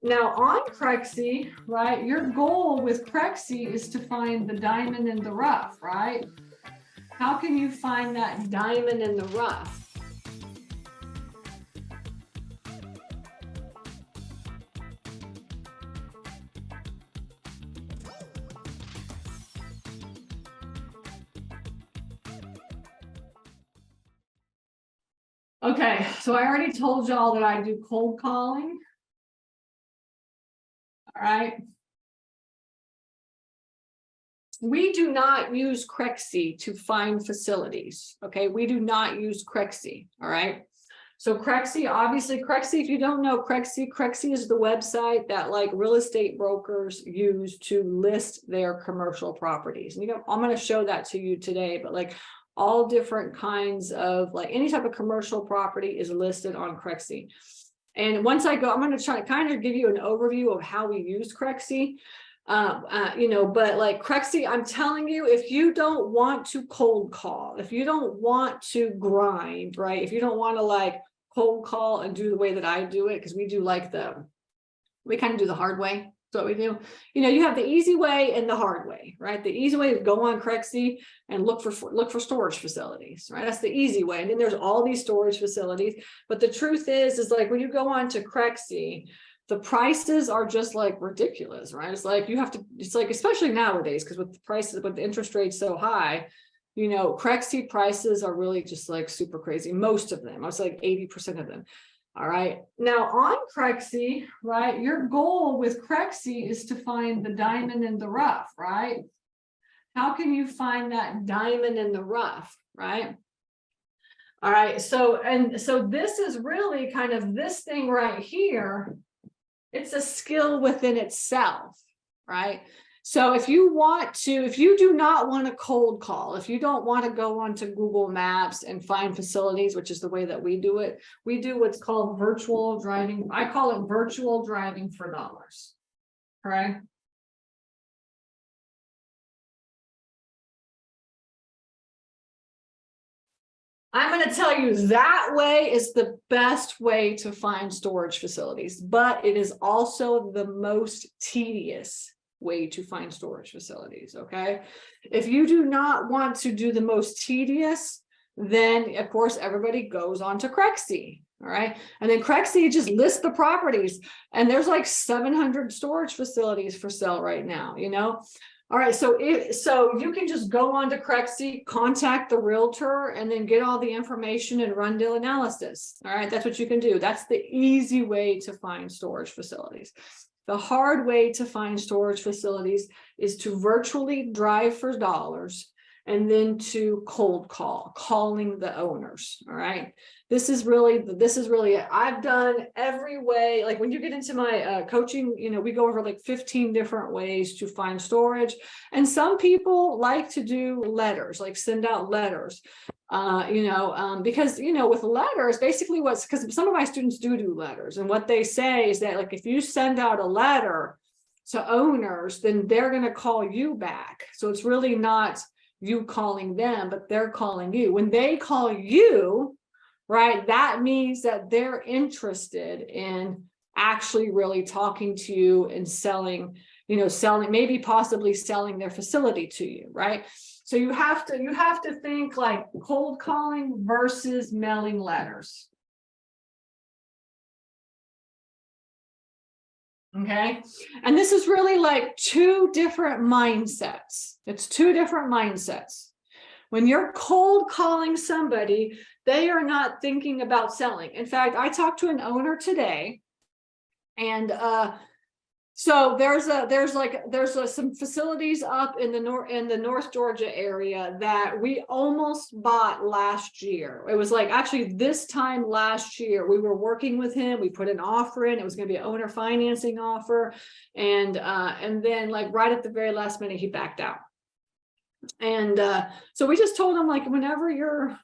Now on Crexi, right, your goal with Crexi is to find the diamond in the rough, right? How can you find that diamond in the rough? Okay, so I already told y'all that I do cold calling. All right. We do not use Crexi to find facilities. Okay, we do not use Crexi. All right. So Crexi, obviously, Crexi, if you don't know Crexi is the website that like real estate brokers use to list their commercial properties. And I'm going to show that to you today, but like all different kinds of like any type of commercial property is listed on Crexi. And once I go, I'm going to try to kind of give you an overview of how we use Crexi. But like Crexi, I'm telling you, if you don't want to cold call, if you don't want to grind, right? If you don't want to like cold call and do the way that I do it, because we kind of do the hard way. So what we do, you have the easy way and the hard way, right? The easy way is go on Crexi and look for storage facilities, right? That's the easy way. And then there's all these storage facilities. But the truth is like when you go on to Crexi, the prices are just like ridiculous, right? It's like it's like, especially nowadays, because with the interest rates so high, Crexi prices are really just like super crazy. Most of them, I was like 80% of them. All right. Now on Crexi, right, your goal with Crexi is to find the diamond in the rough, right? How can you find that diamond in the rough, right? All right. So this is really kind of this thing right here. It's a skill within itself, right? So if you do not want to cold call, if you don't want to go onto Google Maps and find facilities, which is the way that we do it, we do what's called virtual driving. I call it virtual driving for dollars. All right. I'm going to tell you that way is the best way to find storage facilities, but it is also the most tedious way to find storage facilities. Okay. If you do not want to do the most tedious, then of course everybody goes on to Crexi. All right. And then Crexi just lists the properties, and there's like 700 storage facilities for sale right now, All right, so you can just go on to Crexi, contact the realtor, and then get all the information and run deal analysis. All right, that's what you can do. That's the easy way to find storage facilities. The hard way to find storage facilities is to virtually drive for dollars and then to cold call, calling the owners. All right. This is really it. I've done every way. Like when you get into my coaching, we go over like 15 different ways to find storage. And some people like to do letters, like send out letters, because, with letters, basically because some of my students do letters. And what they say is that like, if you send out a letter to owners, then they're going to call you back. So it's really not you calling them, but they're calling you. When they call you, right, that means that they're interested in actually really talking to you and selling, maybe possibly selling their facility to you, right? So you have to think like cold calling versus mailing letters. Okay. And this is really like two different mindsets. It's two different mindsets. When you're cold calling somebody, they are not thinking about selling. In fact, I talked to an owner today, and so there's some facilities up in the North Georgia area that we almost bought last year. It was like actually this time last year we were working with him. We put an offer in. It was going to be an owner financing offer, and then like right at the very last minute he backed out. And so we just told him like whenever you're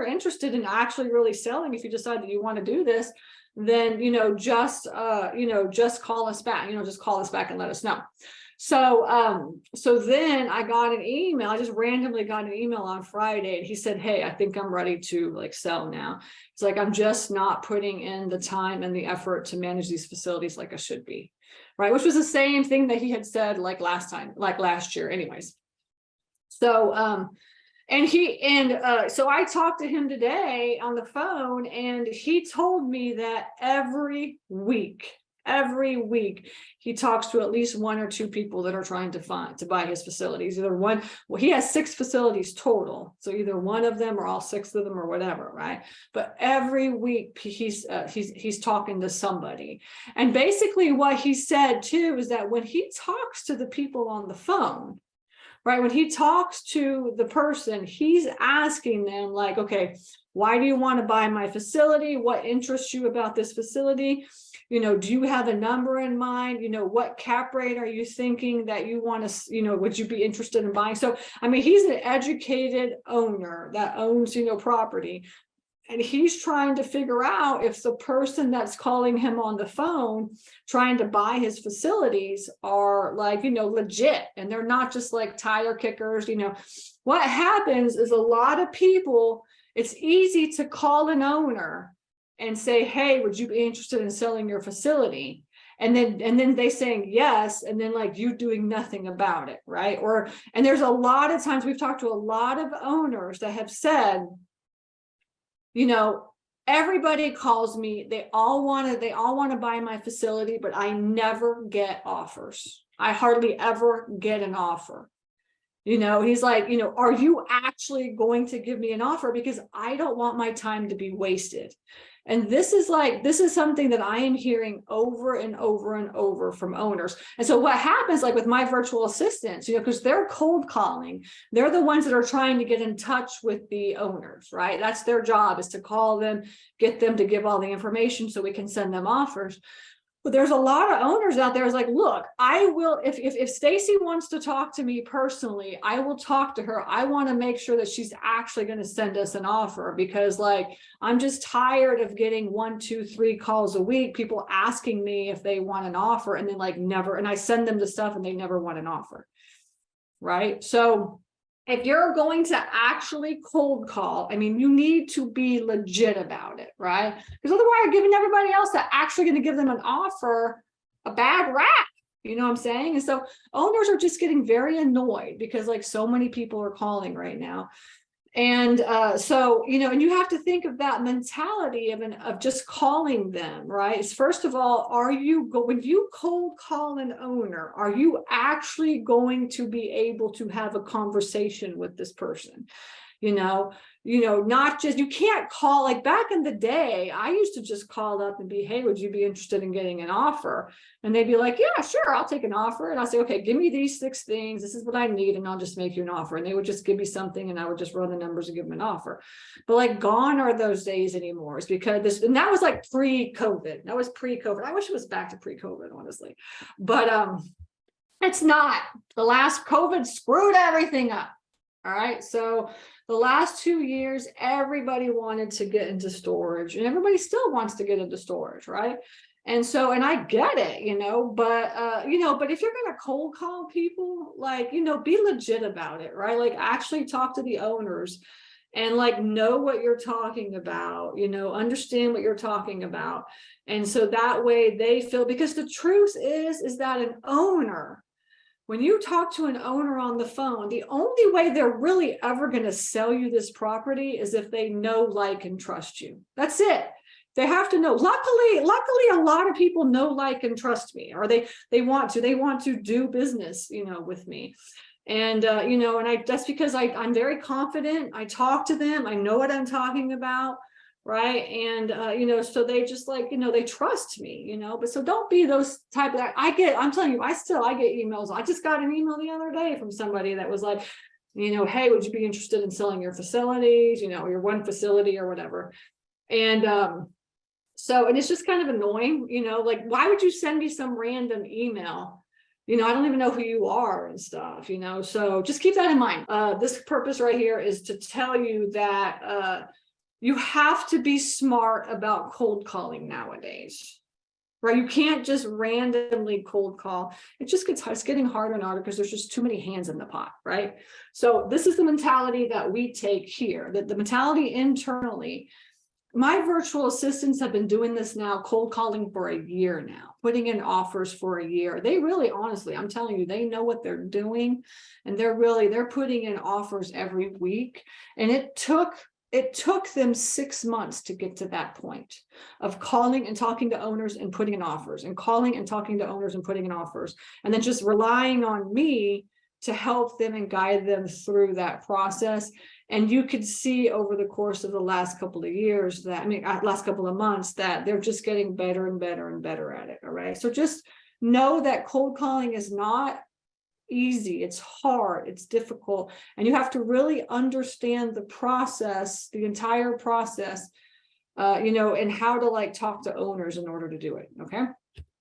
interested in actually really selling, if you decide that you want to do this, then, just call us back, just call us back and let us know. So, so then I got an email. I just randomly got an email on Friday, and he said, hey, I think I'm ready to like sell now. It's like, I'm just not putting in the time and the effort to manage these facilities like I should be. Right. Which was the same thing that he had said like last year anyways. So, so I talked to him today on the phone, and he told me that every week he talks to at least one or two people that are trying to buy his facilities. Either one, well, he has 6 facilities total, so either one of them or all 6 of them or whatever, right? But every week he's talking to somebody. And basically what he said too is that when he talks to the people on the phone, right, when he talks to the person, he's asking them like, okay, why do you want to buy my facility? What interests you about this facility? Do you have a number in mind? What cap rate are you thinking that you want to, would you be interested in buying? So, I mean, he's an educated owner that owns, property. And he's trying to figure out if the person that's calling him on the phone trying to buy his facilities are like, legit, and they're not just like tire kickers. What happens is a lot of people, it's easy to call an owner and say, hey, would you be interested in selling your facility? And then they saying yes, and then like you doing nothing about it, right? And there's a lot of times we've talked to a lot of owners that have said, everybody calls me, they all want to buy my facility, but I never get offers. I hardly ever get an offer. He's like, are you actually going to give me an offer? Because I don't want my time to be wasted. And this is something that I am hearing over and over and over from owners. And so what happens, like with my virtual assistants, because they're cold calling, they're the ones that are trying to get in touch with the owners, right? That's their job, is to call them, get them to give all the information so we can send them offers. But there's a lot of owners out there is like, look, I will, if Stacy wants to talk to me personally, I will talk to her. I want to make sure that she's actually going to send us an offer, because like, I'm just tired of getting 1, 2, 3 calls a week, people asking me if they want an offer, and then like never, and I send them the stuff and they never want an offer. Right. So if you're going to actually cold call, I mean, you need to be legit about it, right? Because otherwise you're giving everybody else that actually going to give them an offer a bad rap. You know what I'm saying? And so owners are just getting very annoyed because like so many people are calling right now. And so, and you have to think of that mentality of just calling them, right? It's first of all, when you cold call an owner, are you actually going to be able to have a conversation with this person? Not just, you can't call, like back in the day, I used to just call up and be, hey, would you be interested in getting an offer? And they'd be like, yeah, sure, I'll take an offer. And I'll say, okay, give me these 6 things. This is what I need. And I'll just make you an offer. And they would just give me something and I would just run the numbers and give them an offer. But like gone are those days anymore. It's because and that was like pre-COVID. That was pre-COVID. I wish it was back to pre-COVID, honestly. But it's not. The last COVID screwed everything up. All right. So the last 2 years, everybody wanted to get into storage, and everybody still wants to get into storage. Right. And so, and I get it, but if you're going to cold call people, like, be legit about it. Right. Like actually talk to the owners and like know what you're talking about, understand what you're talking about. And so that way they feel, because the truth is that an owner, when you talk to an owner on the phone, the only way they're really ever going to sell you this property is if they know, like, and trust you. That's it. They have to know. Luckily, a lot of people know, like, and trust me, or they want to do business, with me. And, that's because I'm very confident. I talk to them. I know what I'm talking about. Right. And, so they just like, they trust me, but so don't be those type of, I'm telling you, I get emails. I just got an email the other day from somebody that was like, hey, would you be interested in selling your facilities, your one facility or whatever. And, and it's just kind of annoying, like, why would you send me some random email? I don't even know who you are and stuff, so just keep that in mind. This purpose right here is to tell you that, you have to be smart about cold calling nowadays. Right? You can't just randomly cold call. It's getting harder and harder because there's just too many hands in the pot, right? So this is the mentality that we take here, that the mentality internally. My virtual assistants have been doing this now, cold calling for a year now, putting in offers for a year. They really, honestly, I'm telling you, they know what they're doing, and they're putting in offers every week. And it took them 6 months to get to that point of calling and talking to owners and putting in offers, and calling and talking to owners and putting in offers, and then just relying on me to help them and guide them through that process. And you could see over the course of the last couple of years that, last couple of months, that they're just getting better and better and better at it. All right. So just know that cold calling is not easy. It's hard. It's difficult. And you have to really understand the process, the entire process, and how to talk to owners in order to do it. Okay.